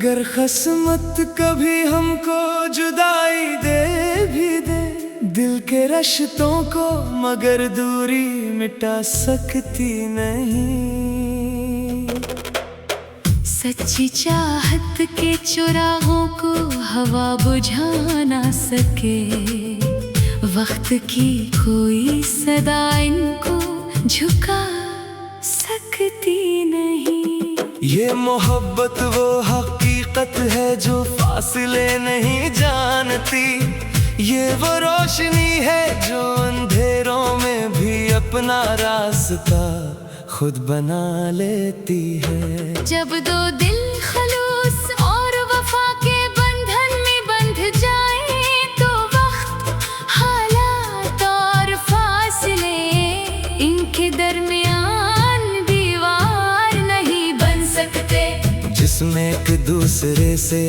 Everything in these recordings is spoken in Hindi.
अगर किस्मत कभी हमको जुदाई दे भी दे दिल के रिश्तों को, मगर दूरी मिटा सकती नहीं। सच्ची चाहत के चुराहों को हवा बुझा ना सके, वक्त की कोई सदा इनको झुका सकती नहीं। ये मोहब्बत वो हकीकत है जो फासले नहीं जानती, ये वो रोशनी है जो अंधेरों में भी अपना रास्ता खुद बना लेती है। जब दो दिल खलूस और वफा के बंधन में बंध जाए, तो वक्त, हालात और फासले इनके दरमियान दीवार नहीं बन सकते, जिसमें एक दूसरे से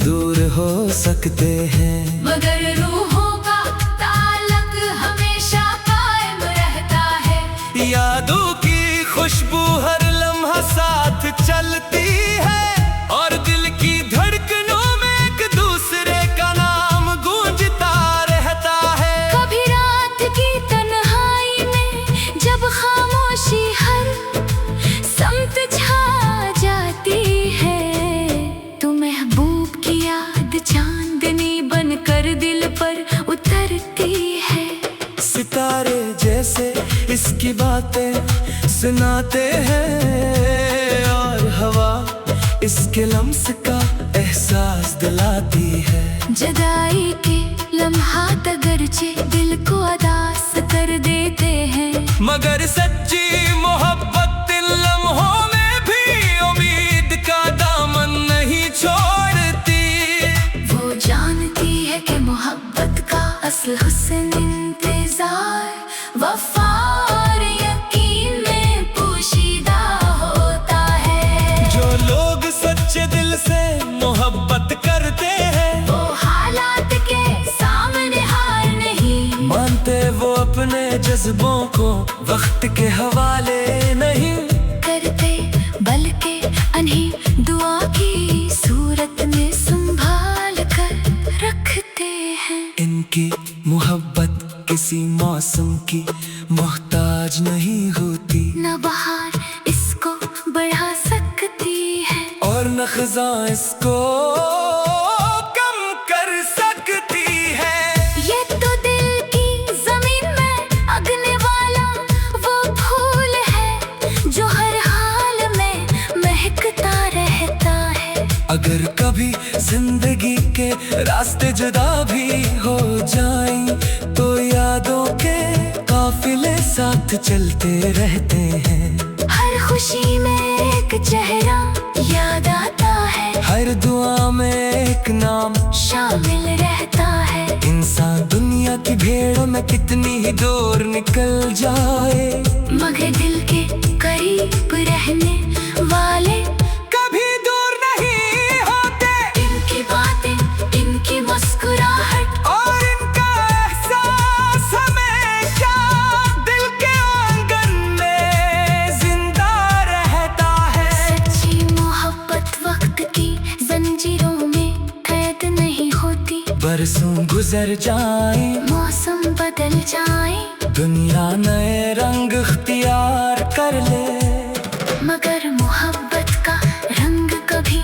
दूर हो सकते हैं, मगर रूहों का ताल्लुक हमेशा कायम रहता है। यादों की खुशबू हर लम्हा साथ चलती है, और दिल की धड़कनों में एक दूसरे का नाम गूंजता रहता है। कभी रात की तन्हाई में जब खामोशी हर समत छा जाती है, तो महबूब की याद चांदनी बनकर दिल पर उतरती है। सितारे जैसे इसकी बातें सुनाते हैं, और हवा इसके लम्स का एहसास दिलाती है। जुदाई के लम्हात अगरचे दिल को अदास कर देते हैं, मगर सच्ची मोहब्बत इन लम्हों में भी उम्मीद का दामन नहीं छोड़ती। वो जानती है कि मोहब्बत का असल हुस्न इंतजार, वफा और यकीन में पोशीदा होता है। जो लोग सच्चे दिल से मोहब्बत करते हैं, वो हालात के सामने हार नहीं मानते, वो अपने जज्बों को वक्त के हवाले नहीं करते, बल्कि उन्हें दुआ की सूरत में संभाल कर रखते हैं। इनकी मोहब्बत किसी मौसम की मोहताज नहीं होती, न बहार इसको बढ़ा सकती है, और न खज़ां इसको कम कर सकती है। ये तो दिल की जमीन में अगने वाला वो फूल है जो हर हाल में महकता रहता है। अगर कभी जिंदगी के रास्ते जुदा भी हो जाएं, तो यादों के काफिले साथ चलते रहते हैं। हर खुशी में एक चेहरा याद आता है, हर दुआ में एक नाम शामिल रहता है। इंसान दुनिया की भीड़ में कितनी ही दूर निकल जाए, मगर दिल के करीब रहने वाले कभी दूर नहीं होते। इनकी बातें, इनकी मुस्कुराहट और इनका एहसास हमेशा दिल के आंगन में जिंदा रहता है। सच्ची मोहब्बत वक्त की जंजीरों में कैद नहीं होती, बरसों गुजर जाए, मौसम बदल जाए, दुनिया नए रंग इख्तियार कर ले, मगर मोहब्बत का रंग कभी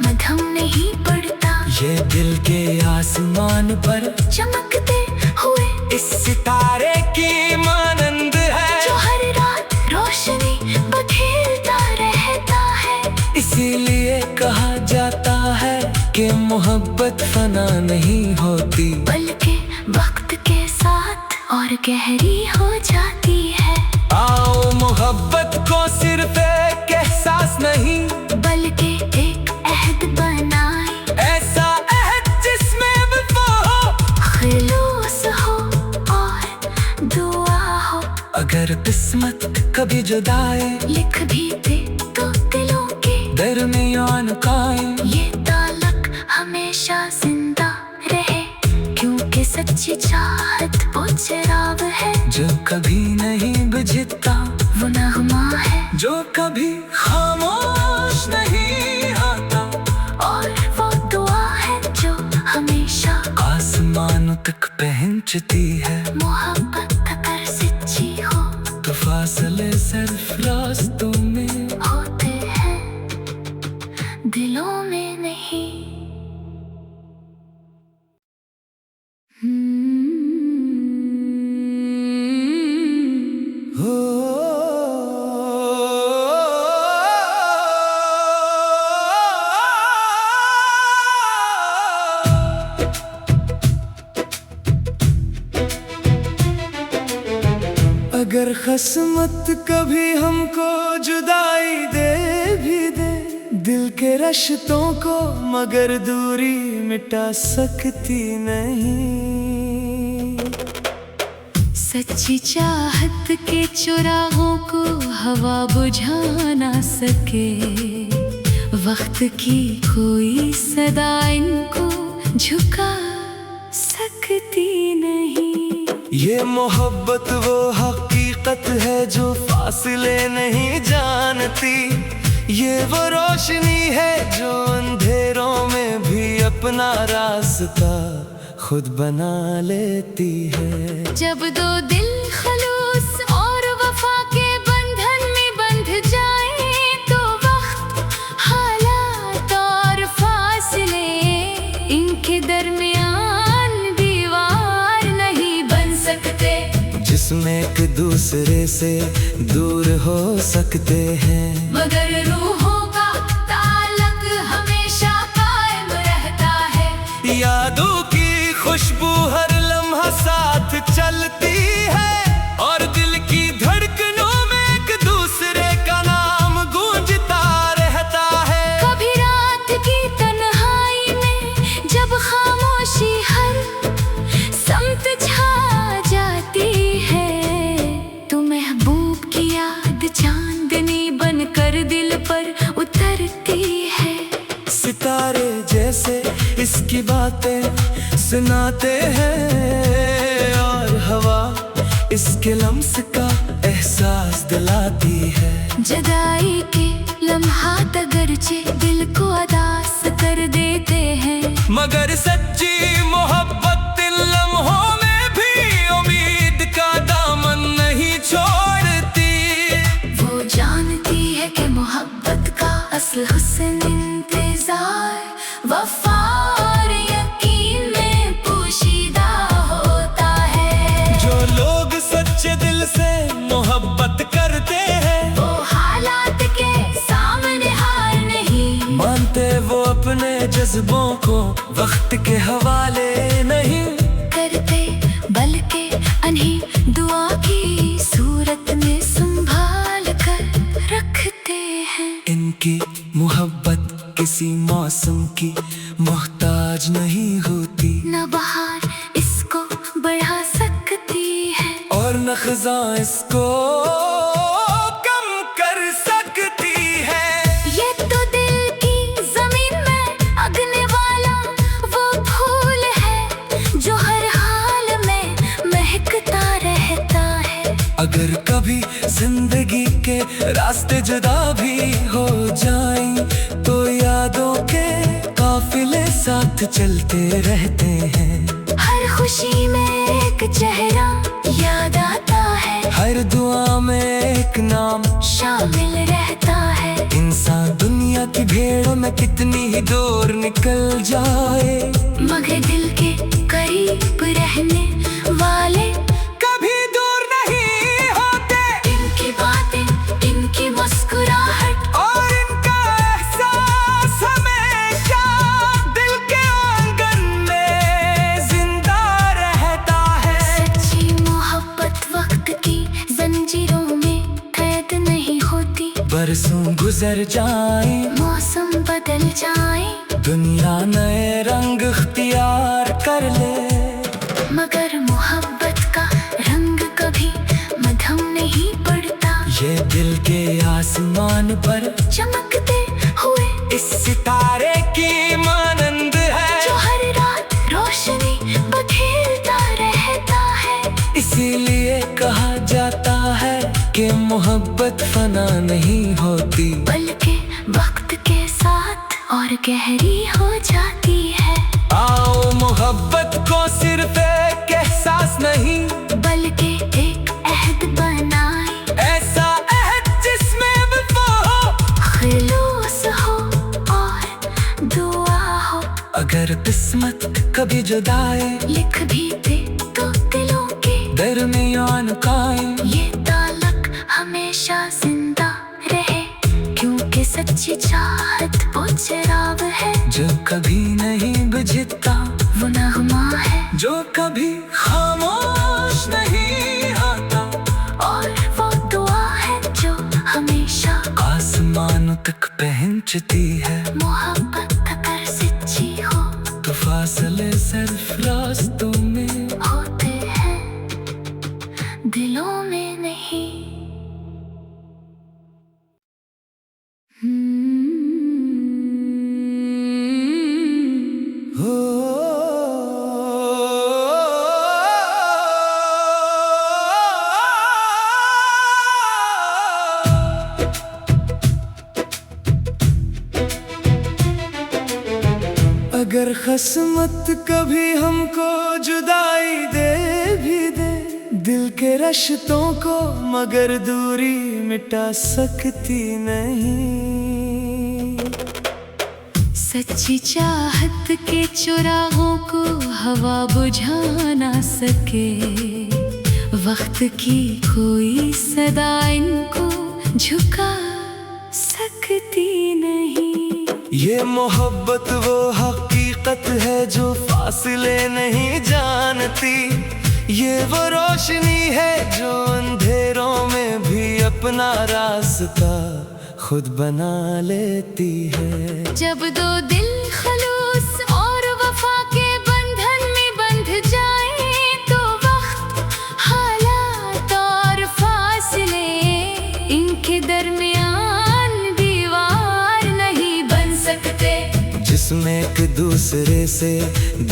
मध्यम नहीं पड़ता। ये दिल के आसमान पर चमकते हुए इस सितारे की मानंद है, जो हर रात रोशनी बखेरता रहता है। इसीलिए कहा जाता है कि मोहब्बत फना नहीं होती, बल्कि वक्त के साथ और गहरी हो जाती है। आओ मोहब्बत को सिर्फ एक एहसास नहीं, बल्कि एक अहद बनाए, ऐसा अहद जिसमें वफा हो, खलूस हो और दुआ हो। अगर किस्मत कभी जुदाई लिख भी दे तो दिलों के दरमियान कायम, ये ताल्लुक हमेशा जिंदा रहे, क्योंकि सच्ची चाहत वो चिराग है जो कभी नहीं बुझता, वो नगमा है जो कभी खामोश नहीं होता, और तक पहुंचती है। मोहब्बत अगर सच्ची हो तो फासले सिर्फ रास्तों में होते हैं, दिलों में नहीं। अगर किस्मत कभी हमको जुदाई दे भी दे दिल के रिश्तों को, मगर दूरी मिटा सकती नहीं। सच्ची चाहत के चुराहों को हवा बुझा ना सके, वक्त की कोई सदा इनको झुका सकती नहीं। ये मोहब्बत वो हकीकत है जो फासले नहीं जानती, ये वो रोशनी है जो अंधेरों में भी अपना रास्ता खुद बना लेती है। जब दो दिल खलूस और वफा के बंधन में बंध जाए, तो वक्त, हालात और फासले इनके दरमियान दीवार नहीं बन सकते, जिसमें एक दूसरे से दूर हो सकते हैं, मगर रूहों का ताल्लुक हमेशा कायम रहता है। यादों की खुशबू हर लम्हा साथ चलती है, और दिल की धड़कनों में एक दूसरे का नाम गूंजता रहता है। कभी रात की तन्हाई में जब खामोशी हर समत छा जाती है, तो महबूब की याद चांदनी बनकर दिल पर उतरती है। सितारे जैसे इसकी बातें सुनाते हैं, और हवा इसके लम्स का एहसास दिलाती है। जुदाई के लम्हात अगरचे दिल को अदास कर देते हैं, मगर सच्ची मोहब्बत इन लम्हों में भी उम्मीद का दामन नहीं छोड़ती। वो जानती है कि मोहब्बत का असल हुस्न इंतजार, वफा और यकीन में पोशीदा होता है। जो लोग सच्चे दिल से मोहब्बत करते हैं, वो हालात के सामने हार नहीं मानते, वो अपने जज्बों को वक्त के हवाले नहीं करते, बल्कि उन्हें दुआ की सूरत में संभाल कर रखते हैं। इनकी मोहब्बत किसी मौसम की मोहताज नहीं होती, न बहार इसको बढ़ा सकती है, और न खज़ां इसको कम कर सकती है। ये तो दिल की जमीन में अगने वाला वो फूल है जो हर हाल में महकता रहता है। अगर कभी जिंदगी के रास्ते जुदा भी हो जाएं, तो यादों के काफिले साथ चलते रहते हैं। हर खुशी में एक चेहरा याद आता है, हर दुआ में एक नाम शामिल रहता है। इंसान दुनिया की भीड़ में कितनी ही दूर निकल जाए, मगर दिल के करीब रहने वाले कभी दूर नहीं होते। इनकी बातें, इनकी मुस्कुराहट और इनका एहसास हमेशा दिल के आंगन में जिंदा रहता है। सच्ची मोहब्बत वक्त की जंजीरों में कैद नहीं होती, बरसों गुजर जाए, मौसम बदल जाए, दुनिया नए रंग इख्तियार कर ले, मगर मोहब्बत का रंग कभी मध्यम नहीं पड़ता। ये दिल के आसमान पर चमकते हुए इस सितारे की मानंद है, जो हर रात रोशनी बखेरता रहता है। इसीलिए कहा जाता है कि मोहब्बत फना नहीं होती, बल्कि वक्त के साथ और गहरी हो जाती है। आओ मोहब्बत को सिर्फ एक एहसास नहीं बल्कि एक अहद बनाए, ऐसा अहद जिसमें वफा हो, खलूस हो और दुआ हो। अगर किस्मत कभी जुदाई लिख भी दे तो दिलों के दरमियान कायम, ये ताल्लुक हमेशा जिंदा रहे, क्योंकि सच्ची चाहत वो चिराग है जो कभी नहीं बुझता, वो नगमा है जो कभी खामोश नहीं होता, और वो दुआ है जो हमेशा आसमानों तक पहुंचती है। मोहब्बत अगर सच्ची हो तो फासले सिर्फ रास्तों में होते हैं, दिलों में नहीं। हो। अगर किस्मत कभी हमको जुदाई दे भी दे दिल के रिश्तों को, मगर दूरी मिटा सकती नहीं। सच्ची चाहत के चुराहों को हवा बुझा ना सके, वक्त की कोई सदा इनको झुका सकती नहीं। ये मोहब्बत वो हकीकत है जो फासले नहीं जानती, ये वो रोशनी है जो अंधेरों में भी अपना रास्ता खुद बना लेती है। जब दो दिल खलूस और वफा के बंधन में बंध जाए, तो वक्त, हालात और फासले इनके दरमियान दीवार नहीं बन सकते, जिसमें एक दूसरे से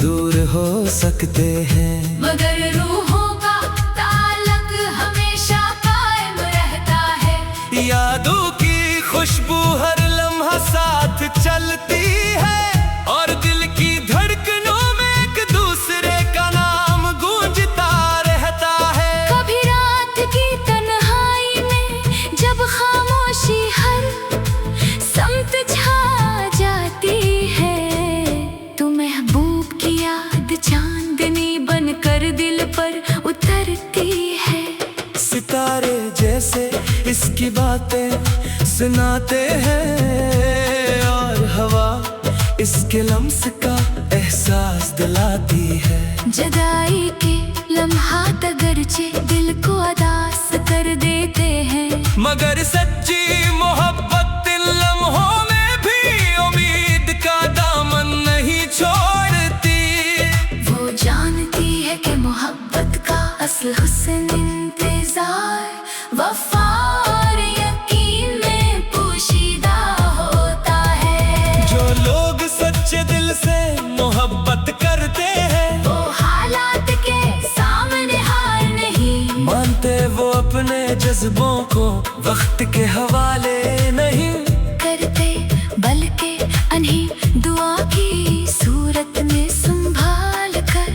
दूर हो सकते हैं, मगर रूहों का ताल्लुक हमेशा कायम रहता है। यादों की खुशबू हर लम्हा साथ चलती है, और दिल की धड़कनों में एक दूसरे का नाम गूंजता रहता है। कभी रात की तन्हाई में जब खामोशी हर समत छा जाती है, तो महबूब की याद चांदनी बनकर दिल पर उतरती है। सितारे जैसे इसकी बातें सुनाते हैं, और हवा इसके लम्स का एहसास दिलाती है। जुदाई के लम्हात अगरचे दिल को अदास कर देते हैं, मगर सच्ची मोहब्बत इन लम्हों में भी उम्मीद का दामन नहीं छोड़ती। वो जानती है कि मोहब्बत का असल हुस्न इंतजार, वफा और यकीन में पोशीदा होता है। जो लोग सच्चे दिल से मोहब्बत करते हैं, वो हालात के सामने हार नहीं मानते, वो अपने जज्बों को वक्त के हवाले नहीं करते, बल्कि उन्हें दुआ की सूरत में संभाल कर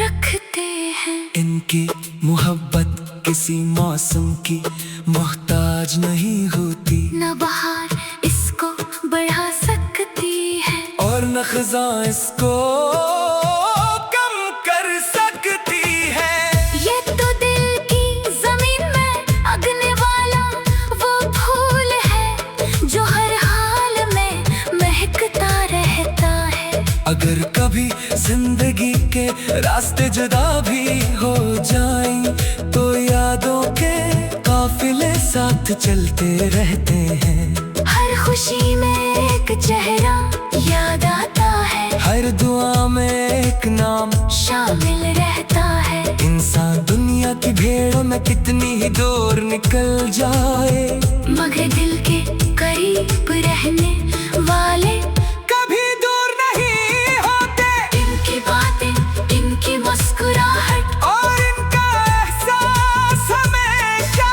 रखते हैं। इनकी मोहब्बत किसी मौसम की मोहताज नहीं होती, न बहार इसको बढ़ा सकती है, और न खज़ां इसको कम कर सकती है। ये तो दिल की जमीन में अगने वाला वो फूल है जो हर हाल में महकता रहता है। अगर कभी जिंदगी के रास्ते जुदा भी हो जाएं, तो यादों के काफिले साथ चलते रहते हैं। हर खुशी में एक चेहरा याद आता है, हर दुआ में एक नाम शामिल रहता है। इंसान दुनिया की भीड़ में कितनी ही दूर निकल जाए, मगर दिल के करीब रहने वाले कभी दूर नहीं होते। इनकी बातें, इनकी मुस्कुराहट और इनका एहसास हमेशा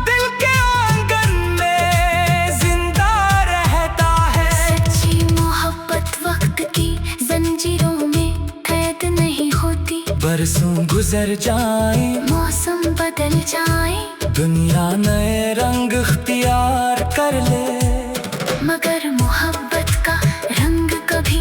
दिल के आंगन में जिंदा रहता है। सच्ची मोहब्बत वक्त की जंजीरों में गुजर जाए, मौसम बदल जाए, दुनिया नए रंग इख्तियार कर ले, मगर मोहब्बत का रंग कभी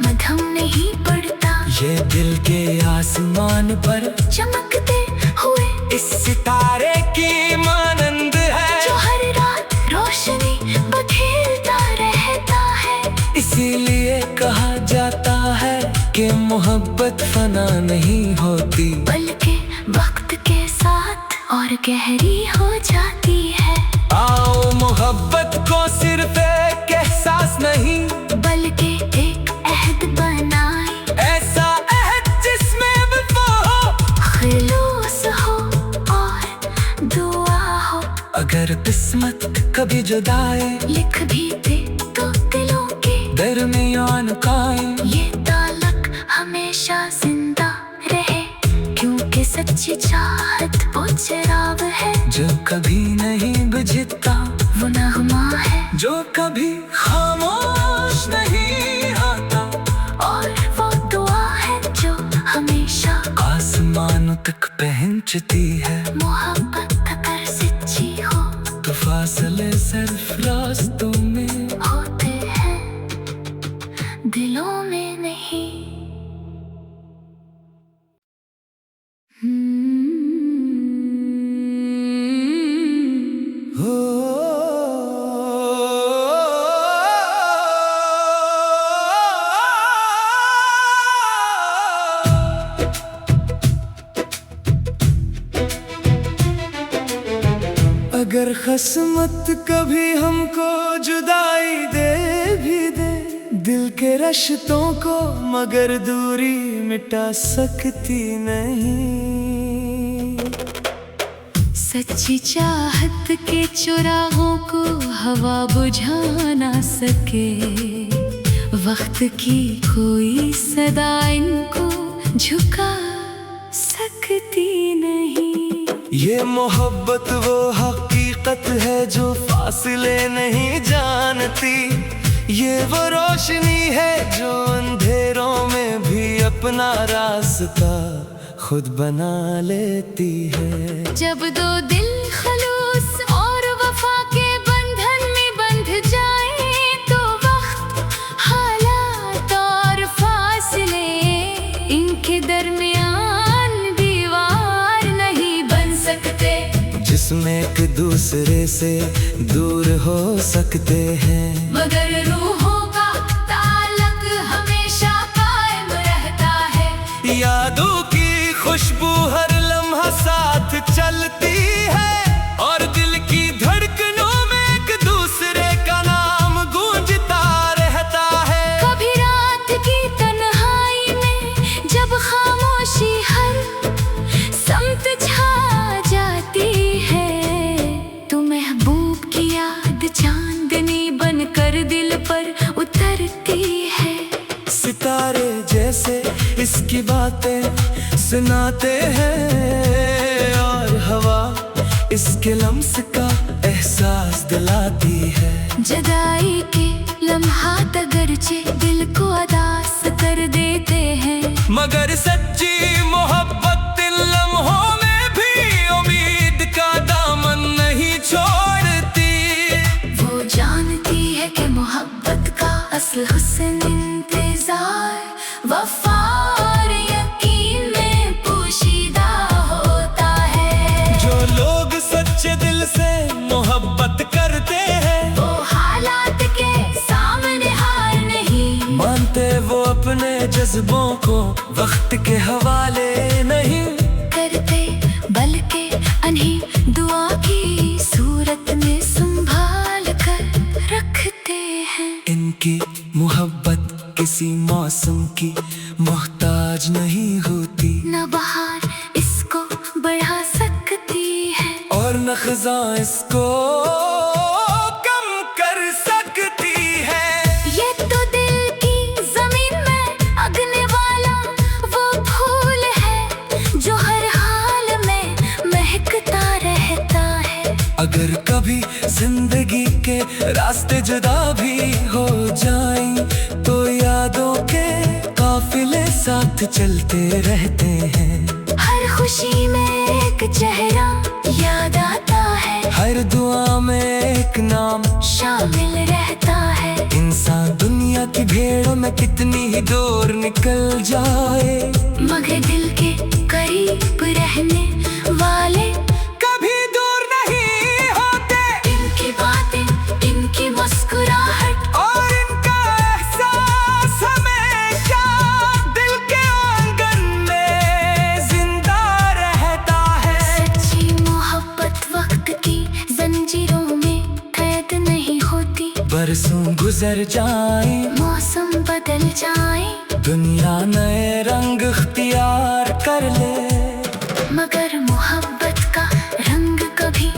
मध्यम नहीं पड़ता। ये दिल के आसमान पर चमकते हुए इस सितारे की मानंद है, जो हर रात रोशनी बखेरता रहता है। इसीलिए कहा जाता है कि मोहब्बत फना नहीं होती, बल्कि वक्त के साथ और गहरी हो जाती है। आओ मोहब्बत को सिर्फ एक एहसास नहीं, बल्कि एक अहद बनाए, ऐसा अहद जिसमें वफा हो, खलूस हो और दुआ हो। अगर किस्मत कभी जुदाई लिख भी दे तो दिलों के दरमियान कायम, ये ताल्लुक हमेशा जिंदा रहे, क्योंकि सच्ची चाहत वो चिराग है, जो कभी नहीं बुझता, वो नगमा है, जो कभी खामोश नहीं होता, और वो दुआ है जो हमेशा आसमानों तक पहुंचती है। मोहब्बत अगर सच्ची हो तो फासले सिर्फ रास्तों में होते हैं, दिलों में नहीं। हो। अगर किस्मत कभी हमको जुदाई दे भी दे दिल के रिश्तों को, मगर दूरी मिटा सकती नहीं। सच्ची चाहत के चुराहों को हवा बुझा ना सके, वक्त की कोई सदा इनको झुका सकती नहीं। ये मोहब्बत वो हकीकत है जो फासले नहीं जानती, ये वो रोशनी है जो अंधेरों में भी अपना रास्ता खुद बना लेती है। जब दो दिल खलूस और वफा के बंधन में बंध जाए, तो वक्त, हालात और फासले इनके दरमियान दीवार नहीं बन सकते, जिसमें एक दूसरे से दूर हो सकते हैं, मगर रूहों का ताल्लुक हमेशा कायम रहता है। यादों की खुशबू हर लम्हा साथ चलती है, और दिल की धड़कनों में एक दूसरे का नाम गूंजता रहता है। कभी रात की तन्हाई में जब खामोशी हर समत छा जाती है, तो महबूब की याद चांदनी बनकर दिल पर उतरती है। सितारे जैसे इसकी बातें सुनाते हैं, और हवा इसके लम्स का एहसास दिलाती है। जुदाई के लम्हात अगरचे दिल को अदास कर देते हैं, मगर सच्ची मोहब्बत इन लम्हों में भी उम्मीद का दामन नहीं छोड़ती। वो जानती है कि मोहब्बत का असल हुस्न इंतजार, वफा और यकीन में पोशीदा होता है। जो लोग सच्चे दिल से मोहब्बत करते हैं, वो हालात के सामने हार नहीं मानते, वो अपने जज्बों को वक्त के हवाले नहीं करते, बल्कि उन्हें दुआ की सूरत में संभाल कर रखते हैं। इनकी मोहब्बत किसी मौसम की मोहताज नहीं होती, न बहार इसको बढ़ा सकती है, और न खज़ां इसको कम कर सकती है। ये तो दिल की जमीन में अगने वाला वो फूल है, जो हर हाल में महकता रहता है। अगर कभी जिंदगी के रास्ते जुदा भी हो जाएं, तो यादों के काफिले साथ चलते रहते हैं। हर खामोशी में एक चेहरा याद आता है, हर दुआ में एक नाम शामिल रहता है। इंसान दुनिया की भीड़ में कितनी ही दूर निकल जाए, मगर दिल के करीब रहने वाले कभी दूर नहीं होते। इनकी बातें, इनकी मुस्कुराहट और इनका एहसास हमेशा दिल के आंगन में जिंदा रहता है। सच्ची मोहब्बत वक्त की जंजीरों में कैद नहीं होती। बरसों गुजर जाए, मौसम बदल जाए, दुनिया नए रंग इख्तियार कर ले, मगर मोहब्बत का रंग कभी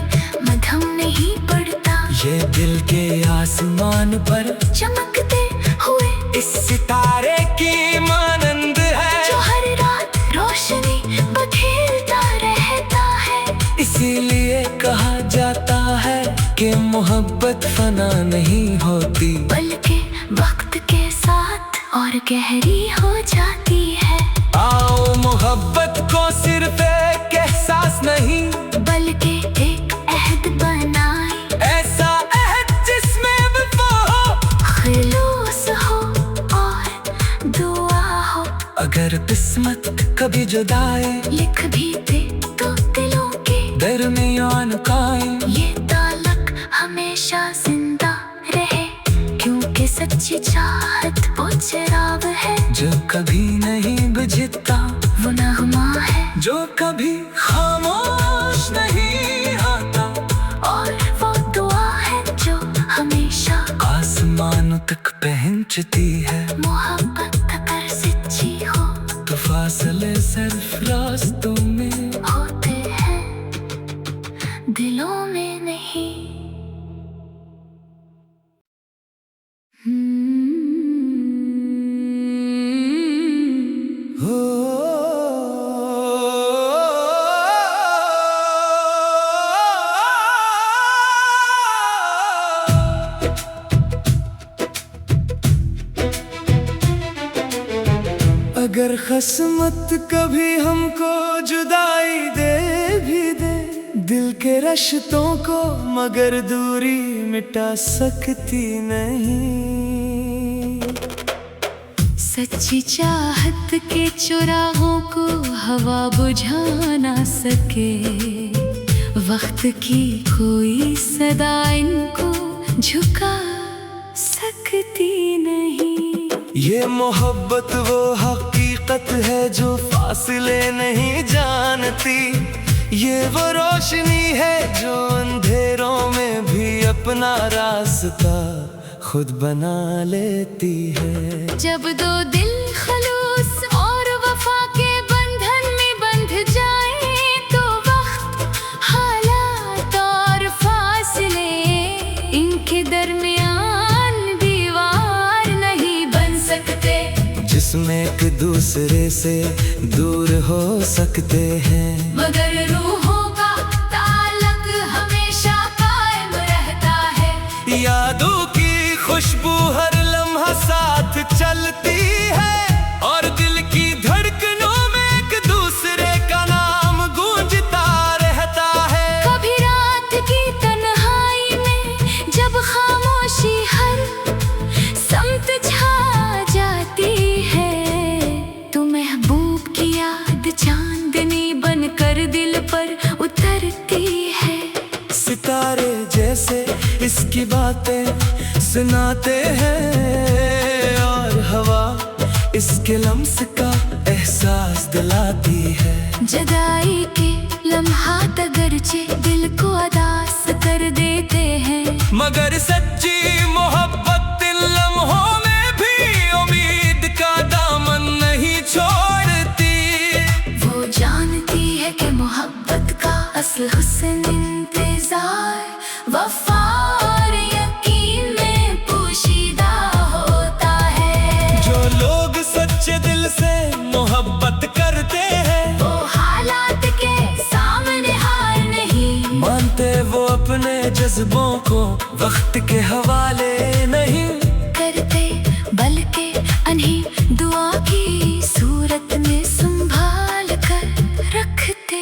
मध्यम नहीं पड़ता। ये दिल के आसमान पर चमकते हुए इस सितारे की मानंद है, जो हर रात रोशनी बखेरता रहता है। इसीलिए कहा जाता है कि मोहब्बत फना नहीं होती, बल्कि वक्त के साथ और गहरी हो जाती है। आओ मोहब्बत को सिर्फ एक एहसास नहीं, बल्कि एक अहद बनाए, ऐसा अहद जिसमें वफा हो, खुलूस हो और दुआ हो। अगर किस्मत कभी जुदाई लिख भी दे तो दिलों के दरमियान कायम, ये ताल्लुक हमेशा जिंदा रहे, क्योंकि सच्ची चाहत वो चिराग है, जो कभी नहीं बुझता, वो नगमा है, जो कभी खामोश नहीं होता, और वो दुआ है जो हमेशा आसमानों तक पहुंचती है। मोहब्बत अगर सच्ची हो तो फासले सिर्फ रास्तों में होते हैं, दिलों में नहीं। हो। अगर किस्मत कभी हमको जुदाई दे भी दे दिल के रिश्तों को, मगर दूरी मिटा सकती नहीं। सच्ची चाहत के चुराहों को हवा बुझा ना सके, वक्त की कोई सदा इनको झुका सकती नहीं। ये मोहब्बत वो हकीकत है जो फासले नहीं जानती, ये वो रोशनी है जो अंधेरों में भी अपना रास्ता खुद बना लेती है। जब दो दिल खलूस और वफा के बंधन में बंध जाए, तो वक्त, हालात और फासले इनके दरमियान दीवार नहीं बन सकते, जिसमें एक दूसरे से दूर हो सकते हैं, मगर रूहों का ताल्लुक हमेशा कायम रहता है। यादों की खुशबू हर लम्हा साथ चलती है, और दिल की धड़कनों में एक दूसरे का नाम गूंजता रहता है। कभी रात की तन्हाई में जब खामोशी हर समत छा जाती है, तो महबूब की याद चांदनी बनकर दिल पर उतरती है। सितारे जैसे इसकी बातें सुनाते हैं, और हवा इसके लम्स का एहसास दिलाती है। जुदाई के लम्हात अगरचे दिल को अदास कर देते हैं, मगर सच्ची मोहब्बत इन लम्हों में भी उम्मीद का दामन नहीं छोड़ती। वो जानती है कि मोहब्बत का असल हुस्न इंतजार, वफा और यकीन में पोशीदा होता है। जो लोग सच्चे दिल से मोहब्बत करते हैं, वो हालात के सामने हार नहीं मानते, वो अपने जज्बों को वक्त के हवाले नहीं करते, बल्कि उन्हें दुआ की सूरत में संभाल कर रखते।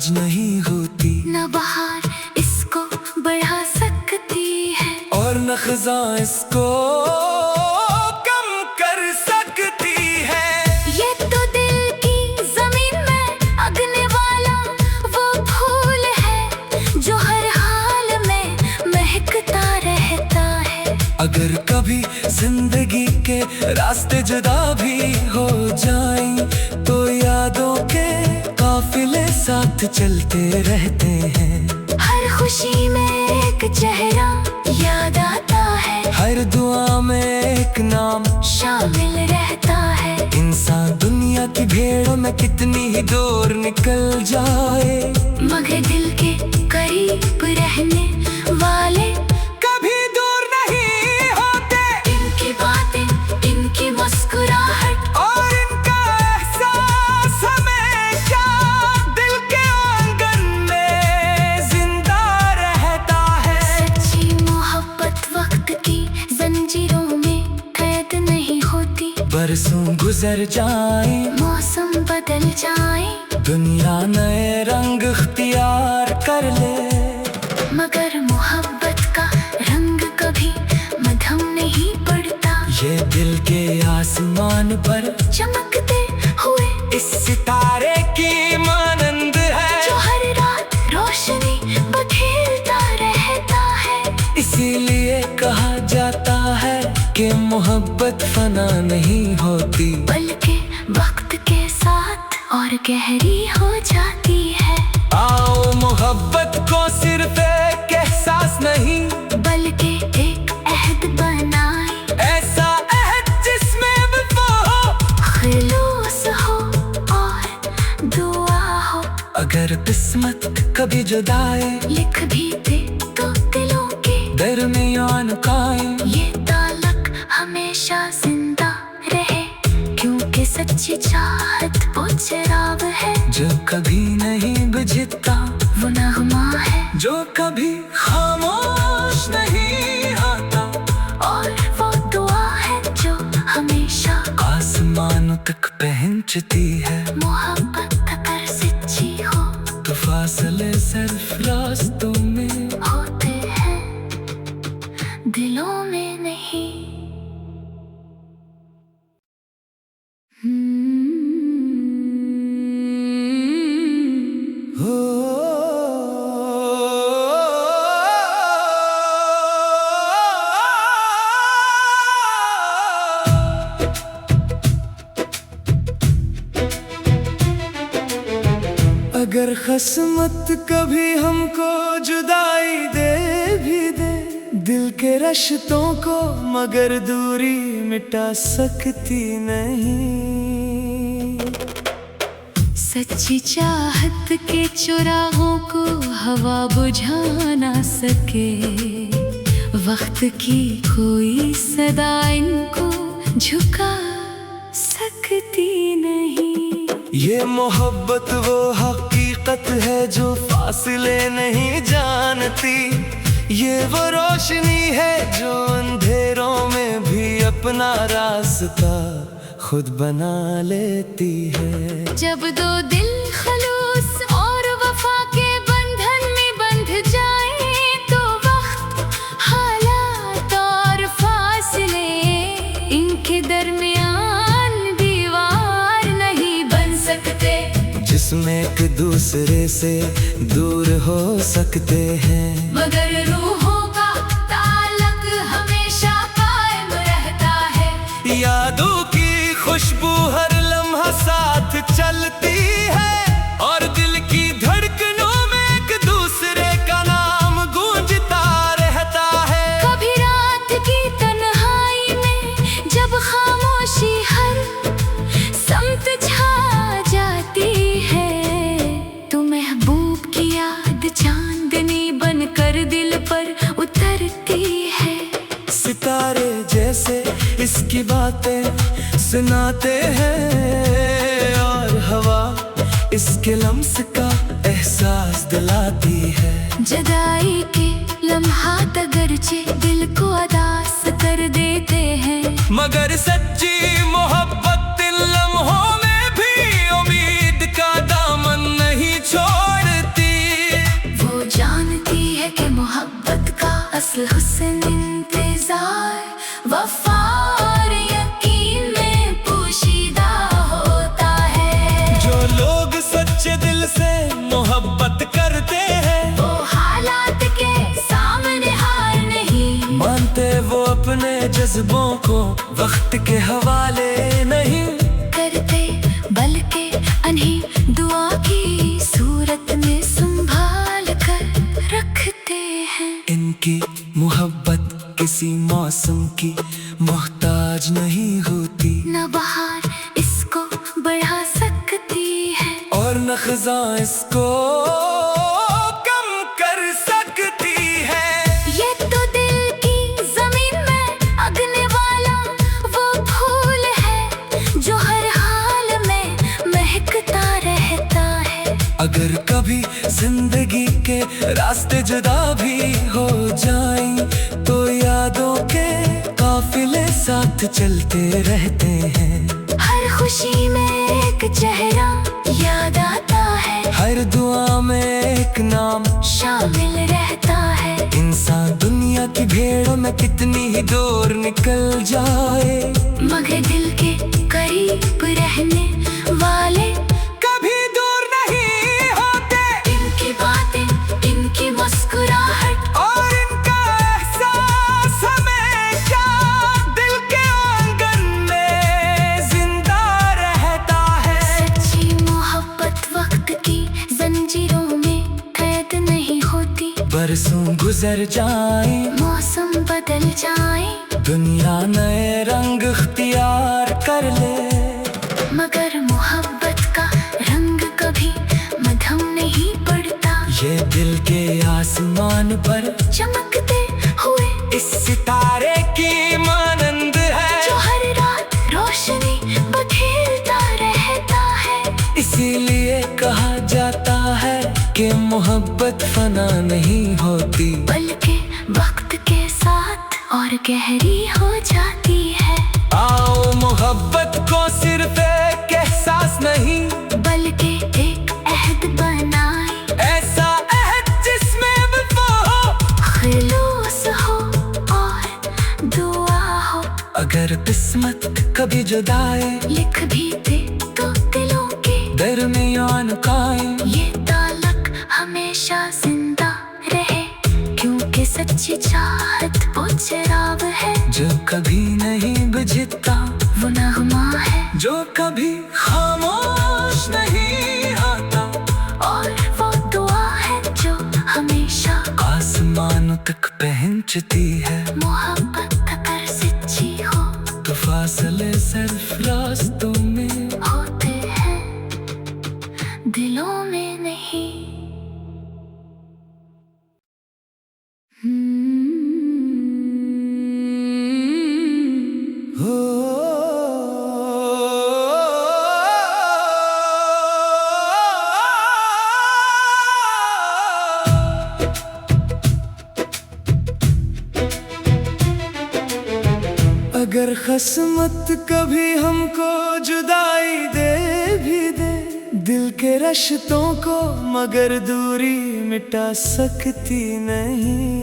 आज नहीं होती, न बहार इसको बढ़ा सकती है और न खज़ां इसको कम कर सकती है। ये तो दिल की जमीन में अगने वाला वो फूल है जो हर हाल में महकता रहता है। अगर कभी जिंदगी के रास्ते जुदा भी हो जाएं, तो यादों के काफिले साथ चलते रहते हैं। हर खुशी में एक चेहरा याद आता है, हर दुआ में एक नाम शामिल रहता है। इंसान दुनिया की भीड़ में कितनी ही दूर निकल जाए, मगर दिल के करीब रहने वाले कभी दूर नहीं होते। इनकी बातें, इनकी मुस्कुराहट और इनका एहसास हमेशा दिल के आंगन में जिंदा रहता है। सच्ची मोहब्बत वक्त की जंजीरों में कैद नहीं होती। बरसों गुजर जाए, मौसम बदल जाए, दुनिया नए रंग इख्तियार कर ले, मगर मोहब्बत का रंग कभी मध्यम नहीं पड़ता। ये दिल के आसमान पर चमकते हुए इस सितारे की मानंद है, जो हर रात रोशनी बखेरता रहता है। इसीलिए कहा जाता है कि मोहब्बत फना नहीं होती, बल्कि वक्त के साथ और गहरी हो जाती है। आओ मोहब्बत को सिर्फ एक एहसास नहीं, बल्कि एक अहद बनाए, ऐसा अहद जिसमें वफा हो, खुलूस हो और दुआ हो। अगर किस्मत कभी जुदाई लिख भी दे तो दिलों के दरमियान कायम, ये ताल्लुक हमेशा जिंदा रहे, क्योंकि सच्ची चाहत वो चिराग है जो कभी नहीं बुझता, वो नगमा है जो कभी खामोश नहीं होता, और वो दुआ है जो हमेशा आसमानों तक पहुंचती है। मोहब्बत अगर सच्ची हो तो फासले सिर्फ रास्तों में होते हैं, दिलों में नहीं। हो। अगर किस्मत कभी हमको जुदाई दे भी दे दिल के रिश्तों को, मगर दूरी मिटा सकती नहीं। सच्ची चाहत के चुराहों को हवा बुझा ना सके, वक्त की कोई सदा इनको झुका सकती नहीं। ये मोहब्बत वो हकीकत है जो फासले नहीं जानती, ये वो रोशनी है जो अंधेरों में भी अपना रास्ता खुद बना लेती है। जब दो दिल खलूस और वफा के बंधन में बंध जाए, तो वक्त, हालात और फासले इनके दरमियान दीवार नहीं बन सकते, जिसमें एक दूसरे से दूर हो सकते हैं, मगर रूहों का ताल्लुक हमेशा कायम रहता है। यादों की खुशबू हर लम्हा साथ चलती है, और दिल की धड़कनों में एक दूसरे का नाम गूंजता रहता है। कभी रात की तन्हाई में जब खामोशी हर समत छा जाती है, तो महबूब की याद चांदनी बनकर दिल पर उतरती है। सितारे जैसे इसकी बातें सुनाते हैं, और हवा इसके लम्स का एहसास दिलाती है। जुदाई के लम्हात अगरचे दिल को अदास कर देते हैं, मगर सच्ची मोहब्बत इन लम्हों में भी उम्मीद का दामन नहीं छोड़ जज्बों को वक्त के हवाले नहीं करते, बल्कि अन्हीं दुआ की सूरत में संभाल कर रखते हैं। इनकी मोहब्बत किसी मौसम की मोहताज नहीं होती, न बहार इसको बढ़ा सकती है और न खज़ां इसको कम कर सकती है। ये तो दिल की जमीन में अगने वाला वो फूल है जो हर हाल में महकता रहता है। अगर कभी जिंदगी के रास्ते जुदा भी हो जाएं, तो यादों के काफिले साथ चलते रहते हैं। हर खुशी में एक चेहरा याद आता है, हर दुआ में एक नाम शामिल रहता है। इंसान दुनिया की भीड़ में कितनी ही दूर निकल जाए, मगर दिल के करीब रहने वाले कभी दूर नहीं होते। इनकी बातें, इनकी मुस्कुराहट और इनका एहसास हमेशा दिल के आंगन में जिंदा रहता है। सच्ची मोहब्बत वक्त की जंजीरों में कैद नहीं होती। बरसों गुजर जाए, मौसम बदल जाए, दुनिया नए रंग इख्तियार कर ले, मगर मोहब्बत का रंग कभी मध्यम नहीं पड़ता। ये दिल के आसमान पर चमकते हुए इस सितारे की मानंद है, जो हर रात रोशनी बखेरता रहता है। इसीलिए कहा जाता है कि मोहब्बत फना नहीं होती, बल्कि वक्त के साथ और गहरी हो जाती है। आओ मोहब्बत को सिर्फ एक एहसास नहीं, बल्कि एक अहद बनाए, ऐसा अहद जिसमें वफा हो, खलूस हो और दुआ हो। अगर किस्मत कभी जुदाई लिख भी दे तो दिलों के दरमियान कायम, ये ताल्लुक हमेशा जिंदा रहे, क्योंकि सच्ची चाहत वो चिराग है जो कभी नहीं बुझता, वो नगमा है जो कभी खामोश नहीं होता, और वो दुआ है जो हमेशा आसमानों तक पहुंचती है। मोहब्बत अगर सच्ची हो तो फासले सिर्फ रास्तों में होते हैं, दिलों में नहीं। हो। अगर किस्मत कभी हमको जुदाई दे भी दे दिल के रिश्तों को, मगर दूरी मिटा सकती नहीं।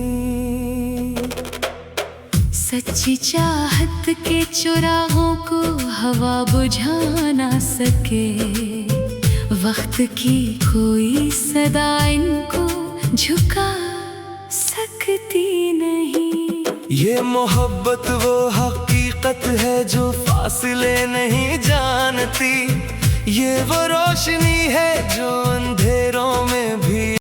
सच्ची चाहत के चुराहों को हवा बुझा ना सके, वक्त की कोई सदा इनको झुका सकती नहीं। ये मोहब्बत वो हकीकत है जो फासले नहीं जानती, ये वो रोशनी है जो अंधेरों में भी